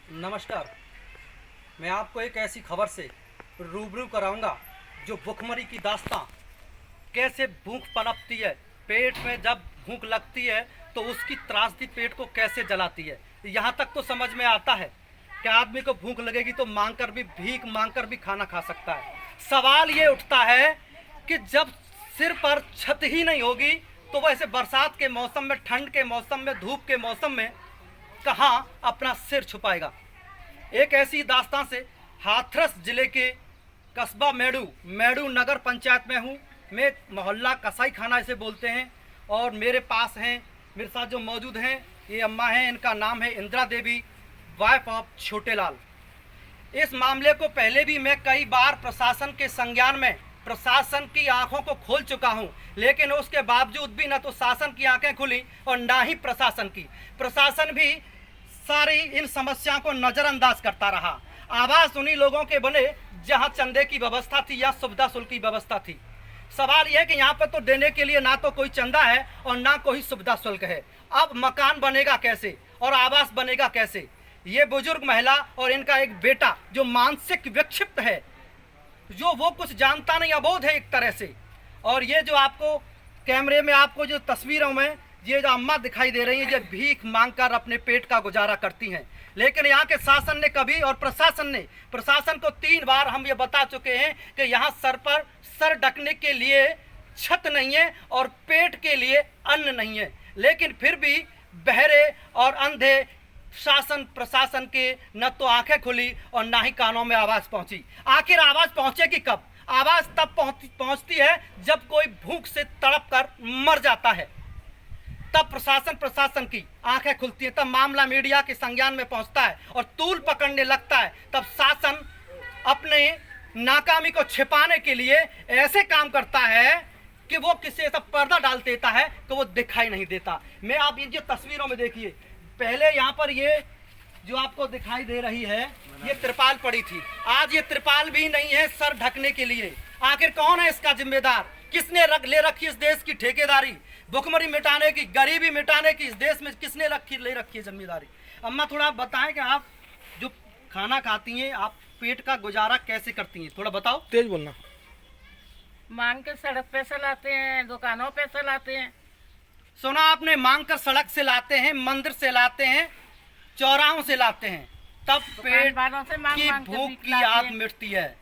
नमस्कार। मैं आपको एक ऐसी खबर से रूबरू कराऊंगा जो भूखमरी की दास्तां, कैसे भूख पनपती है, पेट में जब भूख लगती है तो उसकी त्रासदी पेट को कैसे जलाती है। यहाँ तक तो समझ में आता है कि आदमी को भूख लगेगी तो भीख मांग कर भी खाना खा सकता है। सवाल ये उठता है कि जब सिर पर छत ही नहीं होगी तो वैसे बरसात के मौसम में, ठंड के मौसम में, धूप के मौसम में कहाँ अपना सिर छुपाएगा। एक ऐसी दास्तां से हाथरस जिले के कस्बा मेड़ू नगर पंचायत में हूँ मैं। मोहल्ला कसाई खाना इसे बोलते हैं। और मेरे पास हैं, मेरे साथ जो मौजूद हैं, ये अम्मा हैं। इनका नाम है इंदिरा देवी, वाइफ ऑफ छोटेलाल। इस मामले को पहले भी मैं कई बार प्रशासन के संज्ञान में, प्रशासन की आंखों को खोल चुका हूं, लेकिन उसके बावजूद भी न तो शासन की आंखें खुली और ना ही प्रशासन की। प्रशासन भी सारी इन समस्याओं को नज़रअंदाज करता रहा। आवास उन्हीं लोगों के बने जहां चंदे की व्यवस्था थी या सुविधा शुल्क की व्यवस्था थी। सवाल यह है कि यहाँ पर तो देने के लिए ना तो कोई चंदा है और ना कोई सुविधा शुल्क है। अब मकान बनेगा कैसे और आवास बनेगा कैसे। ये बुजुर्ग महिला और इनका एक बेटा जो मानसिक विक्षिप्त है, जो वो कुछ जानता नहीं, अबोध है एक तरह से। और ये जो आपको कैमरे में आपको जो तस्वीरों में ये जो अम्मा दिखाई दे रही है, ये भीख मांगकर अपने पेट का गुजारा करती हैं। लेकिन यहाँ के शासन ने कभी, और प्रशासन को 3 बार हम ये बता चुके हैं कि यहाँ सर पर सर ढकने के लिए छत नहीं है और पेट के लिए अन्न नहीं है। लेकिन फिर भी बहरे और अंधे शासन प्रशासन के न तो आंखें खुली और ना ही कानों में आवाज़ पहुंची। आखिर आवाज़ पहुंचेगी कब? आवाज़ तब पहुंचती है जब कोई भूख से तड़प कर मर जाता है, तब प्रशासन की आंखें खुलती हैं, तब मामला मीडिया के संज्ञान में पहुंचता है और तूल पकड़ने लगता है। तब शासन अपने नाकामी को छिपाने के लिए ऐसे काम करता है कि वो किसी ऐसा पर्दा डाल देता है कि वो दिखाई नहीं देता। मैं आप ये तस्वीरों में देखिए, पहले यहाँ पर ये जो आपको दिखाई दे रही है ये त्रिपाल पड़ी थी, आज ये त्रिपाल भी नहीं है सर ढकने के लिए। आखिर कौन है इसका जिम्मेदार? किसने ले रखी इस देश की ठेकेदारी? भुखमरी मिटाने की, गरीबी मिटाने की इस देश में किसने ले रखी है जिम्मेदारी? अम्मा थोड़ा बताएं कि आप जो खाना खाती हैं, आप पेट का गुजारा कैसे करती हैं, थोड़ा बताओ। तेज बोलना। मांग के सड़क पे से लाते हैं, दुकानों पे से लाते हैं। सुना आपने, मांग कर सड़क से लाते हैं, मंदिर से लाते हैं, चौराहों से लाते हैं, तब पेट की भूख की आग मिटती है।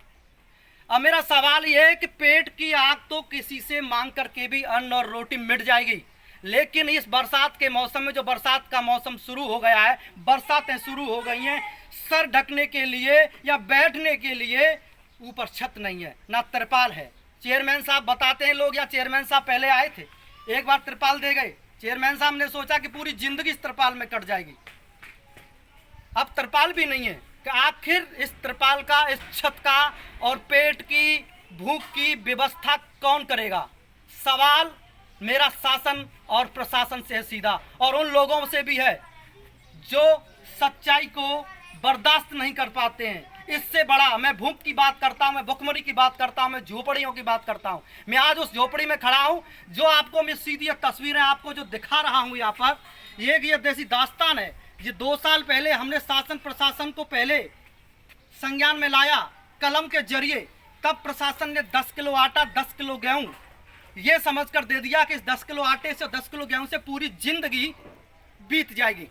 अब मेरा सवाल यह है कि पेट की आग तो किसी से मांग करके भी अन्न और रोटी मिट जाएगी, लेकिन इस बरसात के मौसम में, जो बरसात का मौसम शुरू हो गया है, बरसातें शुरू हो गई हैं, सर ढकने के लिए या बैठने के लिए ऊपर छत नहीं है, ना तिरपाल है। चेयरमैन साहब बताते हैं लोग, या चेयरमैन साहब पहले आए थे, एक बार तिरपाल दे गए। चेयरमैन साहब ने सोचा कि पूरी जिंदगी इस तिरपाल में कट जाएगी। अब तिरपाल भी नहीं है कि आखिर इस तिरपाल का, इस छत का और पेट की भूख की व्यवस्था कौन करेगा। सवाल मेरा शासन और प्रशासन से है सीधा, और उन लोगों से भी है जो सच्चाई को बर्दाश्त नहीं कर पाते हैं। इससे बड़ा, मैं भूख की बात करता हूँ, मैं भुखमरी की बात करता हूँ, मैं झोपड़ियों की बात करता हूँ। मैं आज उस झोपड़ी में खड़ा हूँ जो आपको मैं सीधी तस्वीरें आपको जो दिखा रहा हूँ यहाँ पर, ये देसी दास्तान है। ये 2 साल पहले हमने शासन प्रशासन को पहले संज्ञान में लाया कलम के जरिए, तब प्रशासन ने 10 किलो आटा, 10 किलो गेहूं ये समझकर दे दिया कि इस 10 किलो आटे से, 10 किलो गेहूं से पूरी जिंदगी बीत जाएगी।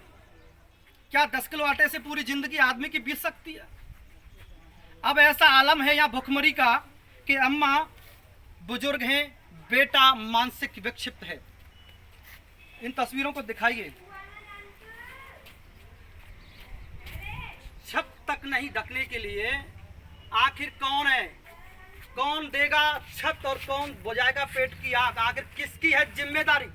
क्या 10 किलो आटे से पूरी जिंदगी आदमी की बीत सकती है? अब ऐसा आलम है यहाँ भुखमरी का कि अम्मा बुजुर्ग हैं, बेटा मानसिक विक्षिप्त है। इन तस्वीरों को दिखाइए। छत तक नहीं ढकने के लिए आखिर कौन है? कौन देगा छत और कौन बुझाएगा पेट की आग? आखिर किसकी है जिम्मेदारी?